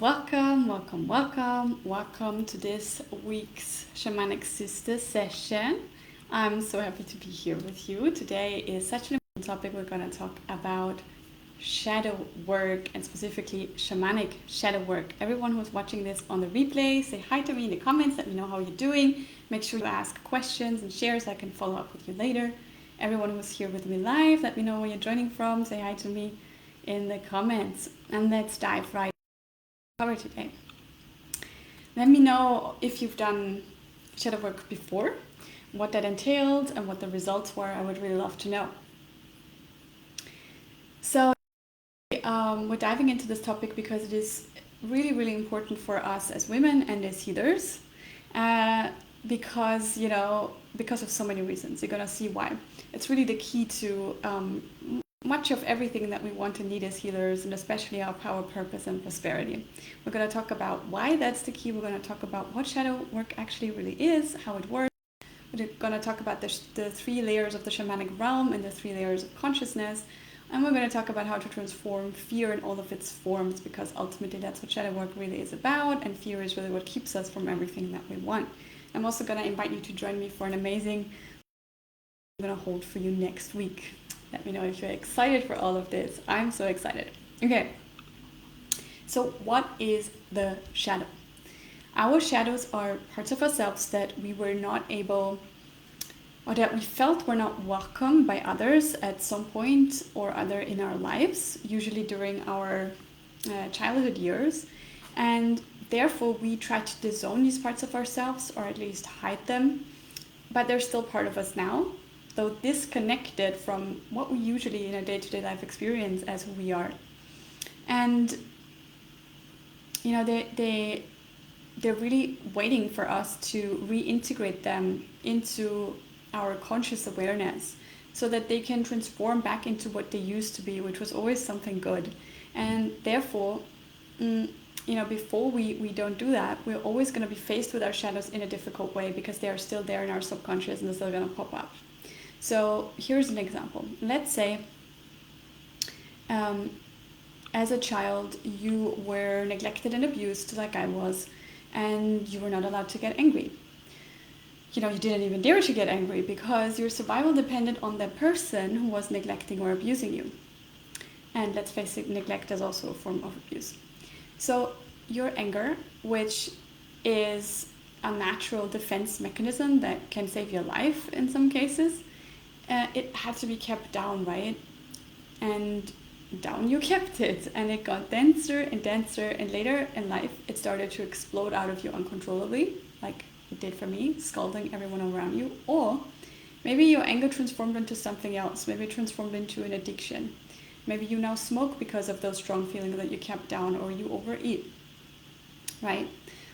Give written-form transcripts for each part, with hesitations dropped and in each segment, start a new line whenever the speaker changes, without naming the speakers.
Welcome to this week's Shamanic Sister session. I'm so happy to be here with you. Today is such an important topic. We're going to talk about shadow work and specifically shamanic shadow work. Everyone who's watching this on the replay, say hi to me in the comments. Let me know how you're doing. Make sure you ask questions and share so I can follow up with you later. Everyone who's here with me live, let me know where you're joining from. Say hi to me in the comments. And let's dive right cover today. Let me know if you've done shadow work before, what that entailed, and what the results were. I would really love to know. So we're diving into this topic because it is really, really important for us as women and as healers, because of so many reasons. You're gonna see why. It's really the key to much of everything that we want and need as healers, and especially our power, purpose, and prosperity. We're going to talk about why that's the key. We're going to talk about what shadow work actually really is, how it works. We're going to talk about the 3 layers of the shamanic realm and the 3 layers of consciousness. And we're going to talk about how to transform fear in all of its forms, because ultimately that's what shadow work really is about, and fear is really what keeps us from everything that we want. I'm also going to invite you to join me for an amazing I'm going to hold for you next week. Let me know if you're excited for all of this. I'm so excited. Okay, so what is the shadow? Our shadows are parts of ourselves that we were not able, or that we felt were not welcome by others at some point or other in our lives, usually during our childhood years. And therefore we try to disown these parts of ourselves, or at least hide them, but they're still part of us now, though disconnected from what we usually in a day-to-day life experience as who we are. And they're really waiting for us to reintegrate them into our conscious awareness, so that they can transform back into what they used to be, which was always something good. And therefore, before we don't do that, we're always going to be faced with our shadows in a difficult way, because they are still there in our subconscious and they're still going to pop up. So here's an example. Let's say as a child you were neglected and abused like I was, and you were not allowed to get angry. You didn't even dare to get angry, because your survival depended on the person who was neglecting or abusing you. And let's face it, neglect is also a form of abuse. So your anger, which is a natural defense mechanism that can save your life in some cases, it had to be kept down, right? And down you kept it, and it got denser and denser, and later in life it started to explode out of you uncontrollably, like it did for me, scalding everyone around you. Or maybe your anger transformed into something else. Maybe it transformed into an addiction. Maybe you now smoke because of those strong feelings that you kept down, or you overeat, right?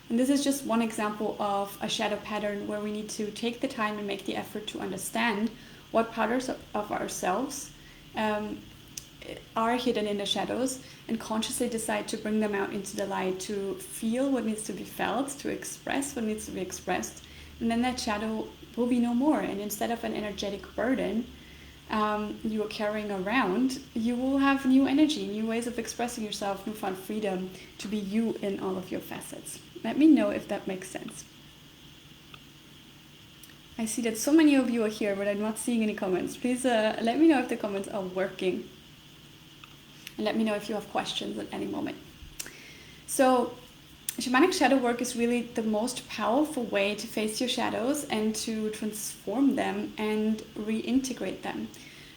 And this is just one example of a shadow pattern where we need to take the time and make the effort to understand what patterns of ourselves are hidden in the shadows, and consciously decide to bring them out into the light, to feel what needs to be felt, to express what needs to be expressed. And then that shadow will be no more. And instead of an energetic burden you are carrying around, you will have new energy, new ways of expressing yourself, newfound freedom to be you in all of your facets. Let me know if that makes sense. I see that so many of you are here, but I'm not seeing any comments. Please let me know if the comments are working. And let me know if you have questions at any moment. So, shamanic shadow work is really the most powerful way to face your shadows and to transform them and reintegrate them.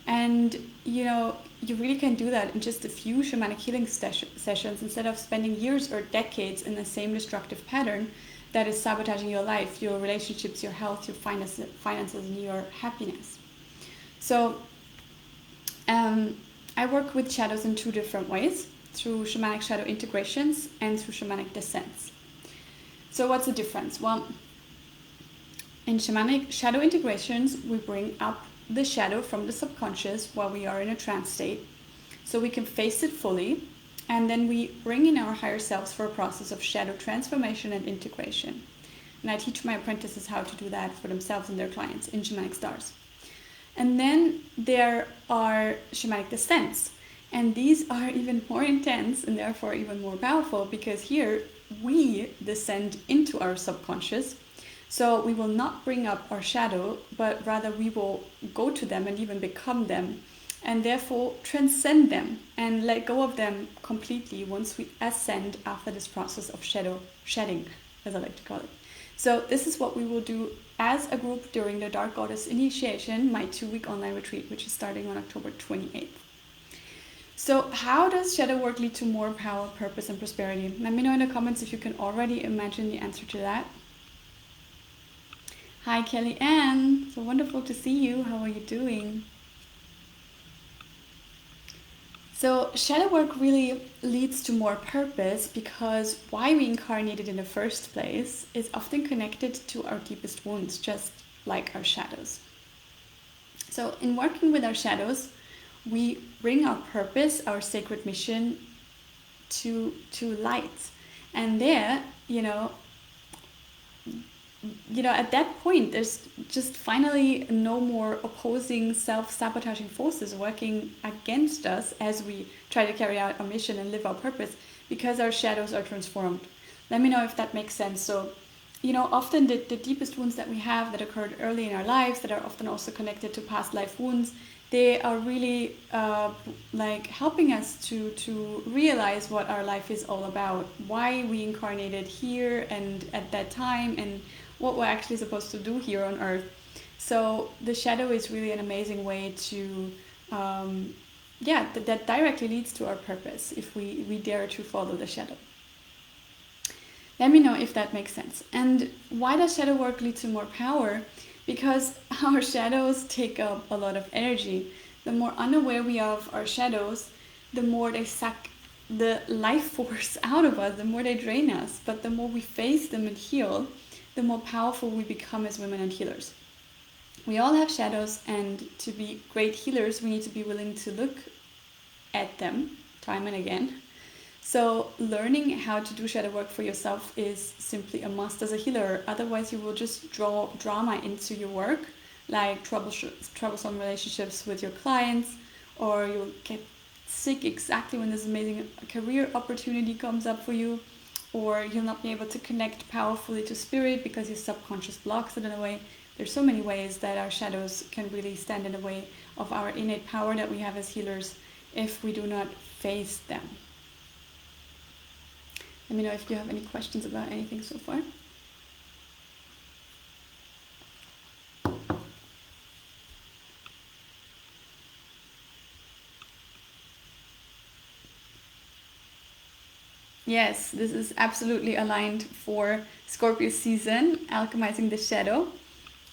And you really can do that in just a few shamanic healing sessions, instead of spending years or decades in the same destructive pattern that is sabotaging your life, your relationships, your health, your finances, and your happiness. So I work with shadows in 2 different ways, through shamanic shadow integrations and through shamanic descents. So what's the difference? Well, in shamanic shadow integrations, we bring up the shadow from the subconscious while we are in a trance state, so we can face it fully. And then we bring in our higher selves for a process of shadow transformation and integration. And I teach my apprentices how to do that for themselves and their clients in Shamanic Stars. And then there are shamanic descents. And these are even more intense and therefore even more powerful, because here we descend into our subconscious. So we will not bring up our shadow, but rather we will go to them and even become them, and therefore transcend them and let go of them completely once we ascend after this process of shadow shedding, as I like to call it. So this is what we will do as a group during the Dark Goddess Initiation, my 2-week online retreat, which is starting on October 28th. So how does shadow work lead to more power, purpose, and prosperity? Let me know in the comments if you can already imagine the answer to that. Hi, Kelly Ann. So wonderful to see you. How are you doing? So shadow work really leads to more purpose because why we incarnated in the first place is often connected to our deepest wounds, just like our shadows. So in working with our shadows, we bring our purpose, our sacred mission to light. And there, at that point, there's just finally no more opposing, self-sabotaging forces working against us as we try to carry out our mission and live our purpose, because our shadows are transformed. Let me know if that makes sense. So, often the deepest wounds that we have that occurred early in our lives, that are often also connected to past life wounds, they are really helping us to realize what our life is all about, why we incarnated here and at that time, and what we're actually supposed to do here on earth. So the shadow is really an amazing way to that directly leads to our purpose if we dare to follow the shadow. Let me know if that makes sense. And why does shadow work lead to more power? Because our shadows take up a lot of energy. The more unaware we are of our shadows, the more they suck the life force out of us, the more they drain us. But the more we face them and heal, the more powerful we become as women and healers. We all have shadows, and to be great healers, we need to be willing to look at them time and again. So learning how to do shadow work for yourself is simply a must as a healer. Otherwise, you will just draw drama into your work, like troublesome relationships with your clients, or you'll get sick exactly when this amazing career opportunity comes up for you, or you'll not be able to connect powerfully to spirit because your subconscious blocks it in a way. There's so many ways that our shadows can really stand in the way of our innate power that we have as healers if we do not face them. Let me know if you have any questions about anything so far. Yes, this is absolutely aligned for Scorpio season, alchemizing the shadow.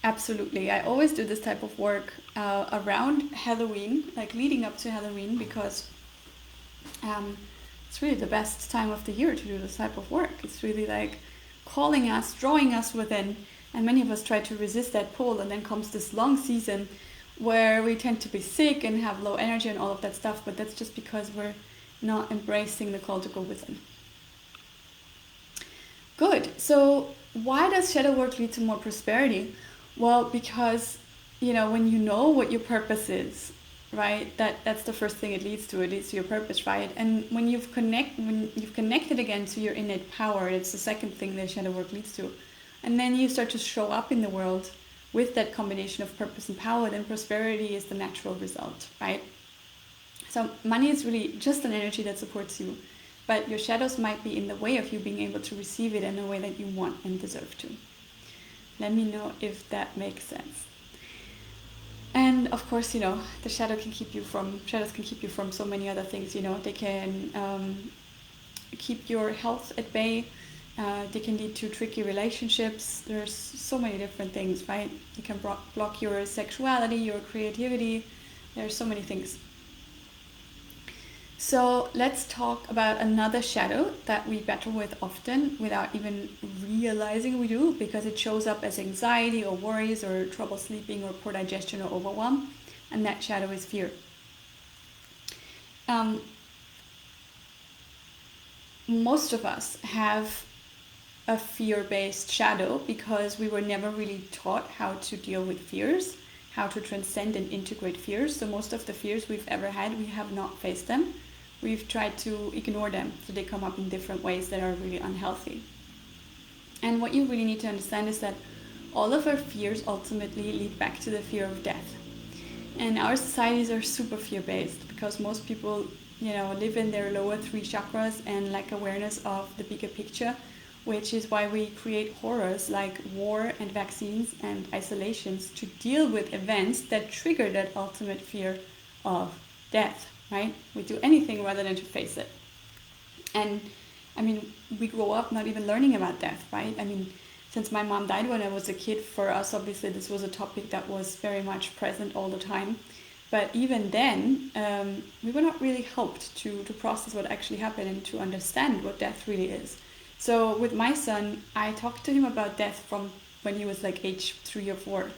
Absolutely. I always do this type of work around Halloween, like leading up to Halloween, because it's really the best time of the year to do this type of work. It's really like calling us, drawing us within, and many of us try to resist that pull, and then comes this long season where we tend to be sick and have low energy and all of that stuff, but that's just because we're not embracing the call to go within. Good. So why does shadow work lead to more prosperity? Well, because when you know what your purpose is, right? That's the first thing it leads to. It leads to your purpose, right? And when you've connected again to your innate power, it's the second thing that shadow work leads to. And then you start to show up in the world with that combination of purpose and power, then prosperity is the natural result, right? So money is really just an energy that supports you, but your shadows might be in the way of you being able to receive it in a way that you want and deserve to. Let me know if that makes sense. And of course, the shadows can keep you from so many other things. They can keep your health at bay. They can lead to tricky relationships. There's so many different things, right? They can block your sexuality, your creativity. There's so many things. So let's talk about another shadow that we battle with often without even realizing we do, because it shows up as anxiety or worries or trouble sleeping or poor digestion or overwhelm, and that shadow is fear. Most of us have a fear-based shadow because we were never really taught how to deal with fears. how to transcend and integrate fears. So most of the fears we've ever had, we have not faced them. We've tried to ignore them, so they come up in different ways that are really unhealthy. And what you really need to understand is that all of our fears ultimately lead back to the fear of death. And our societies are super fear-based because most people, live in their lower 3 chakras and lack awareness of the bigger picture, which is why we create horrors like war and vaccines and isolations to deal with events that trigger that ultimate fear of death, right? We do anything rather than to face it. And we grow up not even learning about death, right? Since my mom died when I was a kid, for us, obviously, this was a topic that was very much present all the time. But even then, we were not really helped to process what actually happened and to understand what death really is. So with my son, I talked to him about death from when he was like age 3 or 4.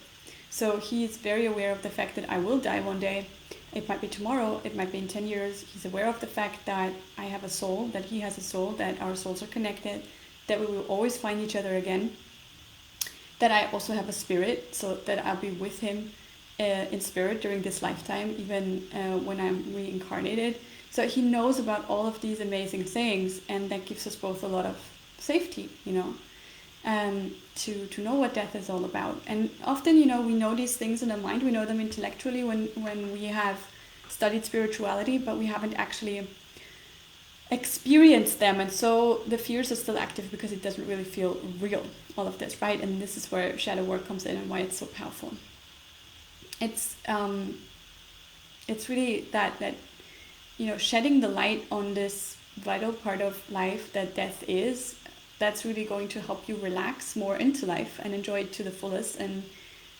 So he's very aware of the fact that I will die one day. It might be tomorrow, it might be in 10 years. He's aware of the fact that I have a soul, that he has a soul, that our souls are connected, that we will always find each other again, that I also have a spirit, so that I'll be with him in spirit during this lifetime, even when I'm reincarnated. So he knows about all of these amazing things, and that gives us both a lot of safety, to know what death is all about. And often, we know these things in our mind, we know them intellectually when we have studied spirituality, but we haven't actually experienced them, and so the fears are still active because it doesn't really feel real, all of this, right? And this is where shadow work comes in and why it's so powerful. It's really that shedding the light on this vital part of life that death is, that's really going to help you relax more into life and enjoy it to the fullest and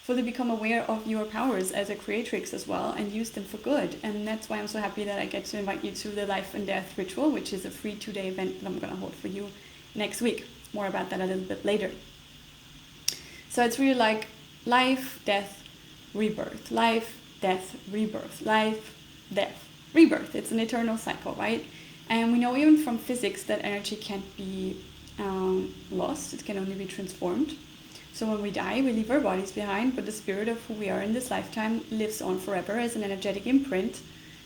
fully become aware of your powers as a creatrix as well and use them for good. And that's why I'm so happy that I get to invite you to the Life and Death Ritual, which is a free 2-day event that I'm going to hold for you next week. More about that a little bit later. So it's really like life, death, rebirth. Life, death, rebirth. Life, death, rebirth. It's an eternal cycle, right? And we know even from physics that energy can't be lost. It can only be transformed. So when we die, we leave our bodies behind, but the spirit of who we are in this lifetime lives on forever as an energetic imprint,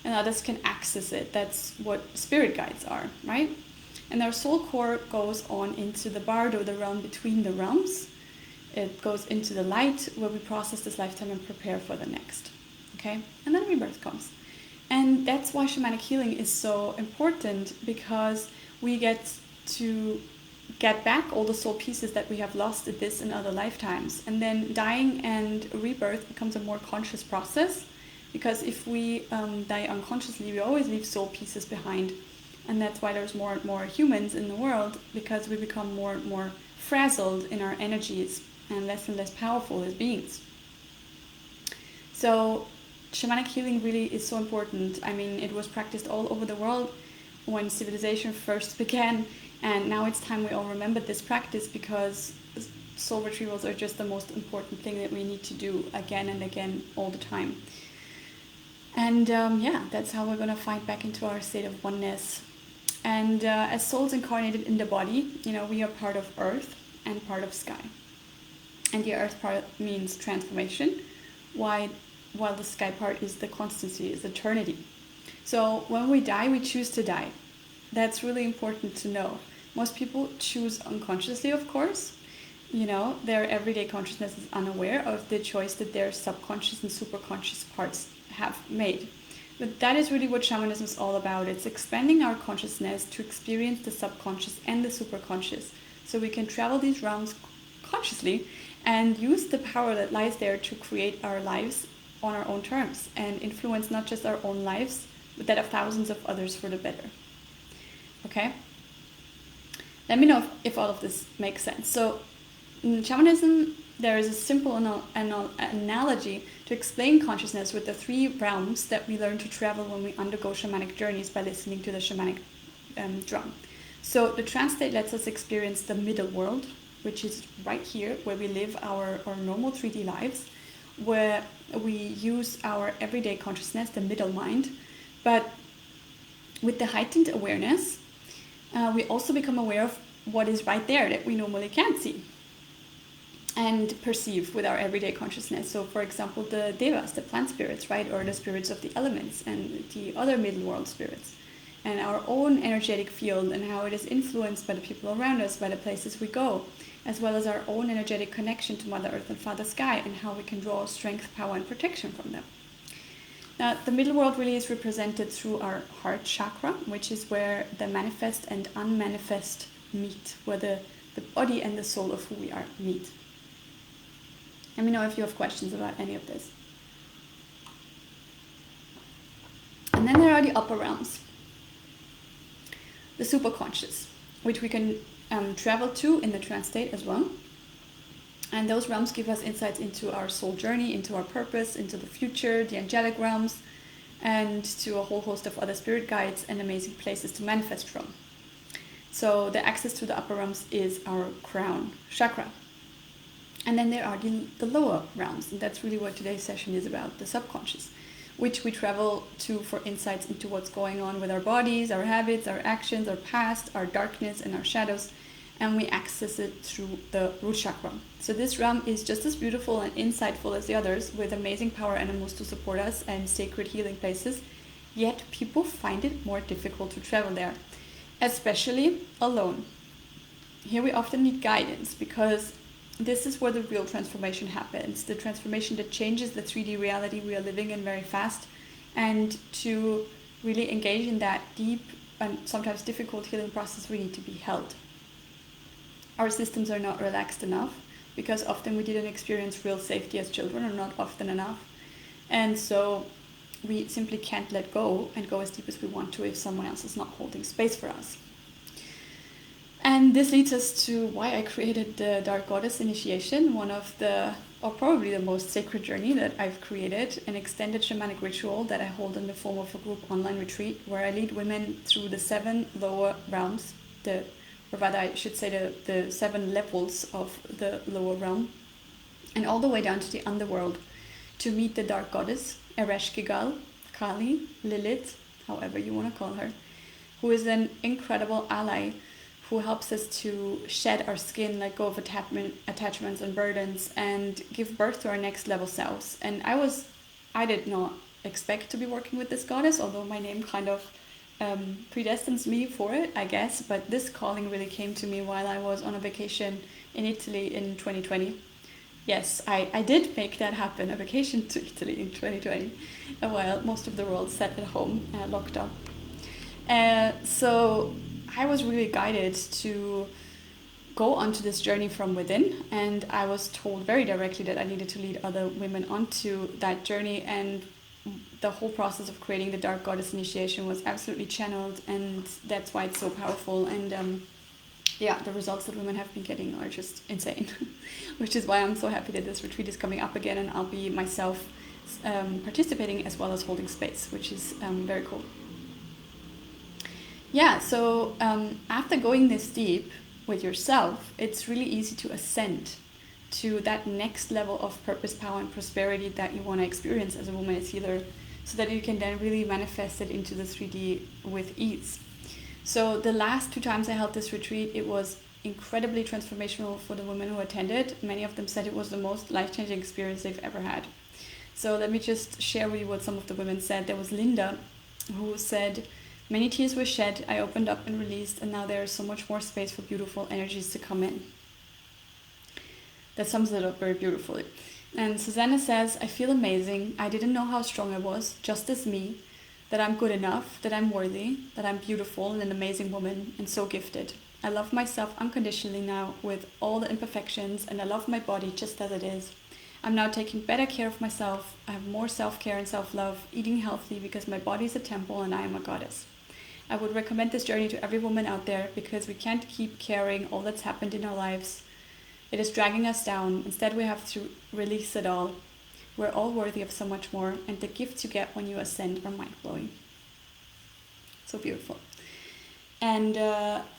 and others can access it. That's what spirit guides are, right? And our soul core goes on into the bardo, the realm between the realms. It goes into the light where we process this lifetime and prepare for the next, okay? And then rebirth comes. And that's why shamanic healing is so important, because we get to get back all the soul pieces that we have lost at this and other lifetimes. And then dying and rebirth becomes a more conscious process, because if we die unconsciously, we always leave soul pieces behind. And that's why there's more and more humans in the world, because we become more and more frazzled in our energies and less powerful as beings. So shamanic healing really is so important. It was practiced all over the world when civilization first began. And now it's time we all remember this practice, because soul retrievals are just the most important thing that we need to do again and again all the time. And that's how we're going to find back into our state of oneness. And as souls incarnated in the body, we are part of earth and part of sky. And the earth part means transformation, while the sky part is the constancy, is eternity. So when we die, we choose to die. That's really important to know. Most people choose unconsciously, of course. Their everyday consciousness is unaware of the choice that their subconscious and superconscious parts have made. But that is really what shamanism is all about. It's expanding our consciousness to experience the subconscious and the superconscious, so we can travel these realms consciously and use the power that lies there to create our lives on our own terms and influence not just our own lives, but that of thousands of others for the better. Okay? Let me know if all of this makes sense. So in shamanism, there is a simple analogy to explain consciousness with the 3 realms that we learn to travel when we undergo shamanic journeys by listening to the shamanic drum. So the trance state lets us experience the middle world, which is right here where we live our normal 3D lives, where we use our everyday consciousness, the middle mind, but with the heightened awareness, we also become aware of what is right there that we normally can't see. and perceive with our everyday consciousness. So, for example, the devas, the plant spirits, right, or the spirits of the elements and the other middle world spirits, and our own energetic field and how it is influenced by the people around us, by the places we go, as well as our own energetic connection to Mother Earth and Father Sky, and how we can draw strength, power, and protection from them. Now, the middle world really is represented through our heart chakra, which is where the manifest and unmanifest meet, where the body and the soul of who we are meet. Let me know if you have questions about any of this. And then there are the upper realms, the superconscious, which we can travel to in the trance state as well. And those realms give us insights into our soul journey, into our purpose, into the future, the angelic realms, and to a whole host of other spirit guides and amazing places to manifest from. So the access to the upper realms is our crown chakra. And then there are the lower realms, and that's really what today's session is about, the subconscious, which we travel to for insights into what's going on with our bodies, our habits, our actions, our past, our darkness, and our shadows, and we access it through the root chakra. So this realm is just as beautiful and insightful as the others, with amazing power animals to support us and sacred healing places, yet people find it more difficult to travel there, especially alone. Here we often need guidance, because this is where the real transformation happens, the transformation that changes the 3D reality we are living in very fast, and to really engage in that deep and sometimes difficult healing process, we need to be held. Our systems are not relaxed enough, because often we didn't experience real safety as children, or not often enough, and so we simply can't let go and go as deep as we want to if someone else is not holding space for us. And this leads us to why I created the Dark Goddess Initiation, one of the, or probably the most sacred journey that I've created, an extended shamanic ritual that I hold in the form of a group online retreat, where I lead women through the 7 lower realms, or rather I should say the 7 levels of the lower realm, and all the way down to the underworld, to meet the Dark Goddess, Ereshkigal, Kali, Lilith, however you want to call her, who is an incredible ally who helps us to shed our skin, let go of attachments and burdens, and give birth to our next level selves. And I did not expect to be working with this goddess, although my name kind of predestines me for it, I guess. But this calling really came to me while I was on a vacation in Italy in 2020. Yes, I did make that happen, a vacation to Italy in 2020, while most of the world sat at home, locked up. So I was really guided to go onto this journey from within, and I was told very directly that I needed to lead other women onto that journey, and the whole process of creating the Dark Goddess Initiation was absolutely channeled, and that's why it's so powerful. And the results that women have been getting are just insane, which is why I'm so happy that this retreat is coming up again, and I'll be myself participating as well as holding space, which is very cool. Yeah, so after going this deep with yourself, it's really easy to ascend to that next level of purpose, power, and prosperity that you want to experience as a woman, as healer, so that you can then really manifest it into the 3D with ease. So the last 2 times I held this retreat, it was incredibly transformational for the women who attended. Many of them said it was the most life-changing experience they've ever had. So let me just share with you what some of the women said. There was Linda, who said, "Many tears were shed, I opened up and released, and now there is so much more space for beautiful energies to come in." That sums it up very beautifully. And Susanna says, "I feel amazing. I didn't know how strong I was, just as me, that I'm good enough, that I'm worthy, that I'm beautiful and an amazing woman and so gifted. I love myself unconditionally now with all the imperfections, and I love my body just as it is. I'm now taking better care of myself. I have more self-care and self-love, eating healthy because my body is a temple and I am a goddess. I would recommend this journey to every woman out there, because we can't keep carrying all that's happened in our lives. It is dragging us down. Instead, we have to release it all. We're all worthy of so much more, and the gifts you get when you ascend are mind-blowing." So beautiful. And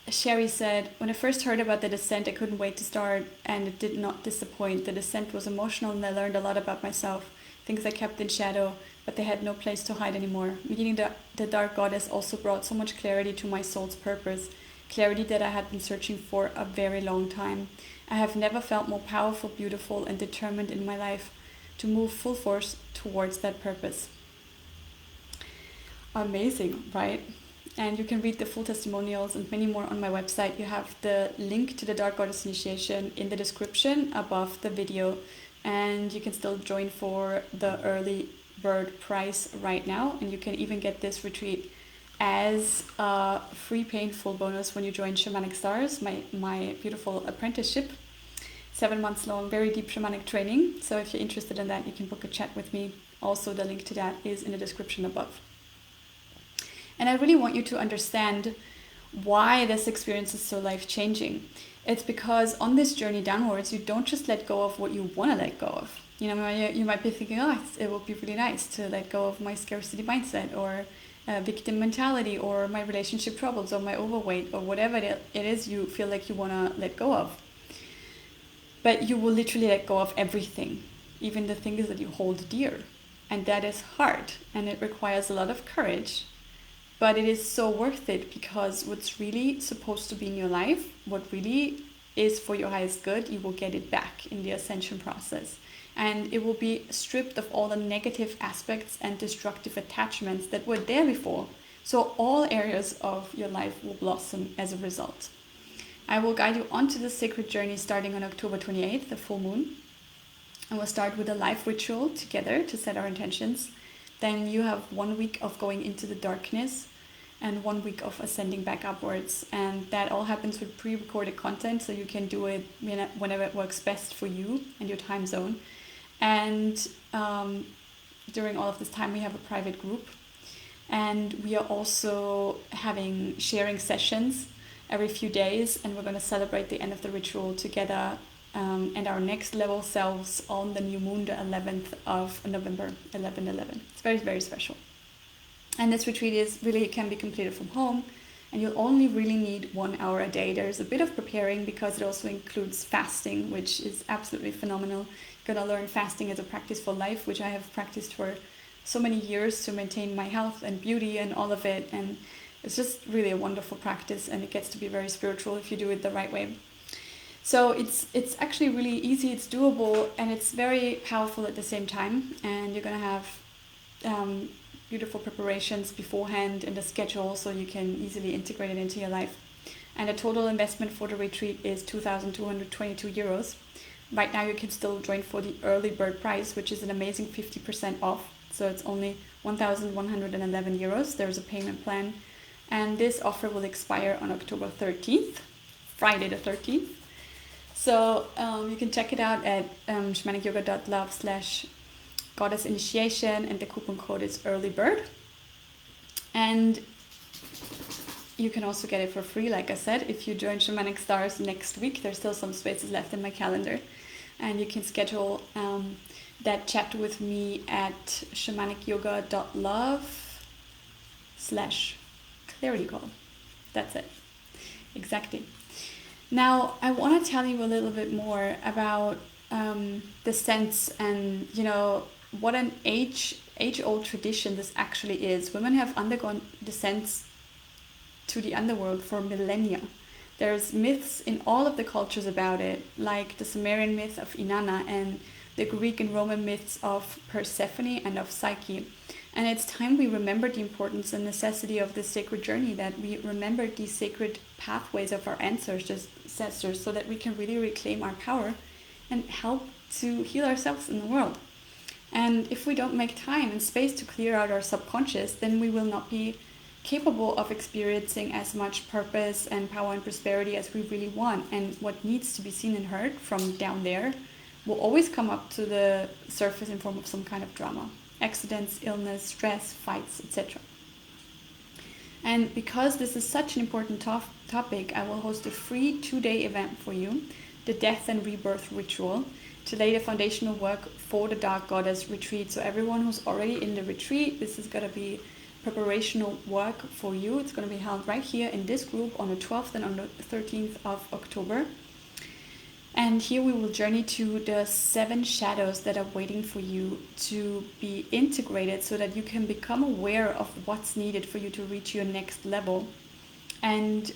Sherry said, "When I first heard about the descent, I couldn't wait to start, and it did not disappoint. The descent was emotional, and I learned a lot about myself, things I kept in shadow, but they had no place to hide anymore. Meeting the Dark Goddess also brought so much clarity to my soul's purpose, clarity that I had been searching for a very long time. I have never felt more powerful, beautiful, and determined in my life to move full force towards that purpose. Amazing, right? And you can read the full testimonials and many more on my website. You have the link to the Dark Goddess Initiation in the description above the video, and you can still join for the early bird price right now, and you can even get this retreat as a free painful bonus when you join Shamanic Stars, my beautiful apprenticeship, 7 months long, very deep shamanic training. So if you're interested in that, you can book a chat with me. Also, the link to that is in the description above. And I really want you to understand why this experience is so life-changing. It's because on this journey downwards, you don't just let go of what you want to let go of. You know, you might be thinking, oh, it would be really nice to let go of my scarcity mindset or victim mentality or my relationship troubles or my overweight or whatever it is you feel like you want to let go of. But you will literally let go of everything, even the things that you hold dear. And that is hard, and it requires a lot of courage. But it is so worth it, because what's really supposed to be in your life, what really is for your highest good, you will get it back in the ascension process. And it will be stripped of all the negative aspects and destructive attachments that were there before. So all areas of your life will blossom as a result. I will guide you onto the sacred journey starting on October 28th, the full moon. And we'll start with a life ritual together to set our intentions. Then you have 1 week of going into the darkness and 1 week of ascending back upwards. And that all happens with pre-recorded content, so you can do it whenever it works best for you and your time zone. And during all of this time, we have a private group. And we are also having sharing sessions every few days. And we're going to celebrate the end of the ritual together and our next level selves on the new moon, the 11th of November, 11/11. It's very, very special. And this retreat can be completed from home, and you'll only really need 1 hour a day. There's a bit of preparing because it also includes fasting, which is absolutely phenomenal. You're going to learn fasting as a practice for life, which I have practiced for so many years to maintain my health and beauty and all of it. And it's just really a wonderful practice, and it gets to be very spiritual if you do it the right way. So it's actually really easy, it's doable, and it's very powerful at the same time. And you're going to have beautiful preparations beforehand in the schedule, so you can easily integrate it into your life. And the total investment for the retreat is 2,222 euros. Right now you can still join for the early bird price, which is an amazing 50% off. So it's only 1,111 euros. There's a payment plan. And this offer will expire on October 13th, Friday the 13th. So you can check it out at shamanicyoga.love/goddess initiation, and the coupon code is earlybird. And you can also get it for free, like I said, if you join Shamanic Stars next week. There's still some spaces left in my calendar. And you can schedule that chat with me at shamanicyoga.love/clarity call. That's it. Exactly. Now, I want to tell you a little bit more about the sense and, what an age-old tradition this actually is. Women have undergone descents to the underworld for millennia. There's myths in all of the cultures about it, like the Sumerian myth of Inanna and the Greek and Roman myths of Persephone and of Psyche. And it's time we remember the importance and necessity of this sacred journey, that we remember these sacred pathways of our ancestors, so that we can really reclaim our power and help to heal ourselves in the world. And if we don't make time and space to clear out our subconscious, then we will not be capable of experiencing as much purpose and power and prosperity as we really want. And what needs to be seen and heard from down there will always come up to the surface in form of some kind of drama. Accidents, illness, stress, fights, etc. And because this is such an important topic, I will host a free 2-day event for you, the Death and Rebirth Ritual, to lay the foundational work for the Dark Goddess retreat. So everyone who's already in the retreat, this is going to be preparational work for you. It's going to be held right here in this group on the 12th and on the 13th of October. And here we will journey to the 7 shadows that are waiting for you to be integrated, so that you can become aware of what's needed for you to reach your next level. And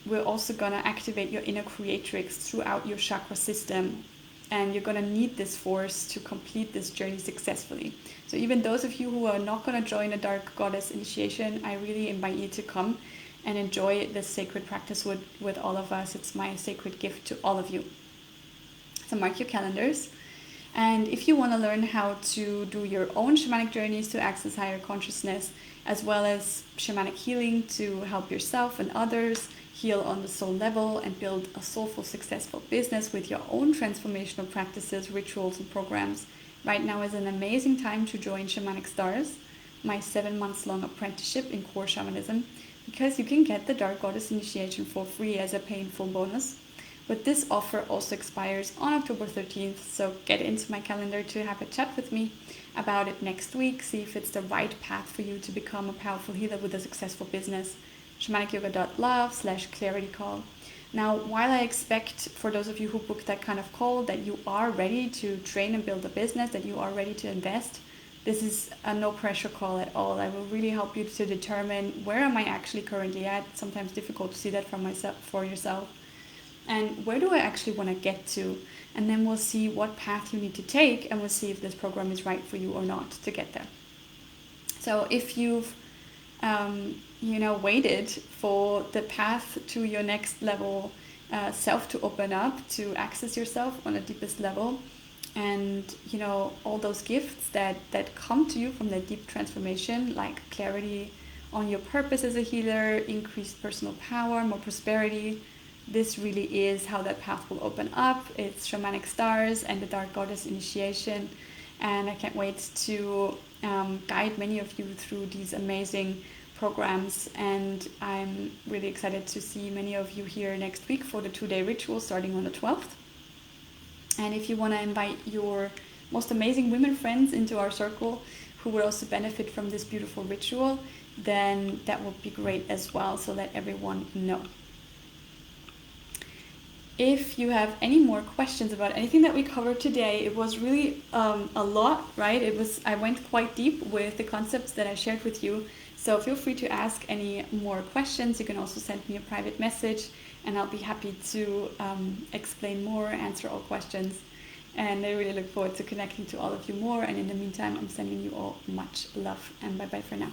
we're also going to activate your inner creatrix throughout your chakra system. And you're going to need this force to complete this journey successfully. So even those of you who are not going to join a Dark Goddess initiation, I really invite you to come and enjoy this sacred practice with all of us. It's my sacred gift to all of you. So mark your calendars. And if you want to learn how to do your own shamanic journeys to access higher consciousness, as well as shamanic healing to help yourself and others heal on the soul level and build a soulful, successful business with your own transformational practices, rituals, and programs, right now is an amazing time to join Shamanic Stars, my 7 months long apprenticeship in core shamanism, because you can get the Dark Goddess initiation for free as a painful bonus. But this offer also expires on October 13th, so get into my calendar to have a chat with me about it next week. See if it's the right path for you to become a powerful healer with a successful business. shamanicyoga.love/clarity call. Now, while I expect for those of you who book that kind of call that you are ready to train and build a business, that you are ready to invest, this is a no pressure call at all. I will really help you to determine where am I actually currently at. It's sometimes difficult to see that for yourself. And where do I actually want to get to? And then we'll see what path you need to take, and we'll see if this program is right for you or not to get there. So if you've waited for the path to your next level self to open up, to access yourself on a deepest level, and all those gifts that come to you from that deep transformation, like clarity on your purpose as a healer, increased personal power, more prosperity, this really is how that path will open up. It's Shamanic Stars and the Dark Goddess initiation, and I can't wait to guide many of you through these amazing programs. And I'm really excited to see many of you here next week for the 2-day ritual starting on the 12th. And if you want to invite your most amazing women friends into our circle who will also benefit from this beautiful ritual, then that would be great as well. So let everyone know. If you have any more questions about anything that we covered today, it was really a lot, right? I went quite deep with the concepts that I shared with you. So feel free to ask any more questions. You can also send me a private message and I'll be happy to explain more, answer all questions. And I really look forward to connecting to all of you more. And in the meantime, I'm sending you all much love, and bye-bye for now.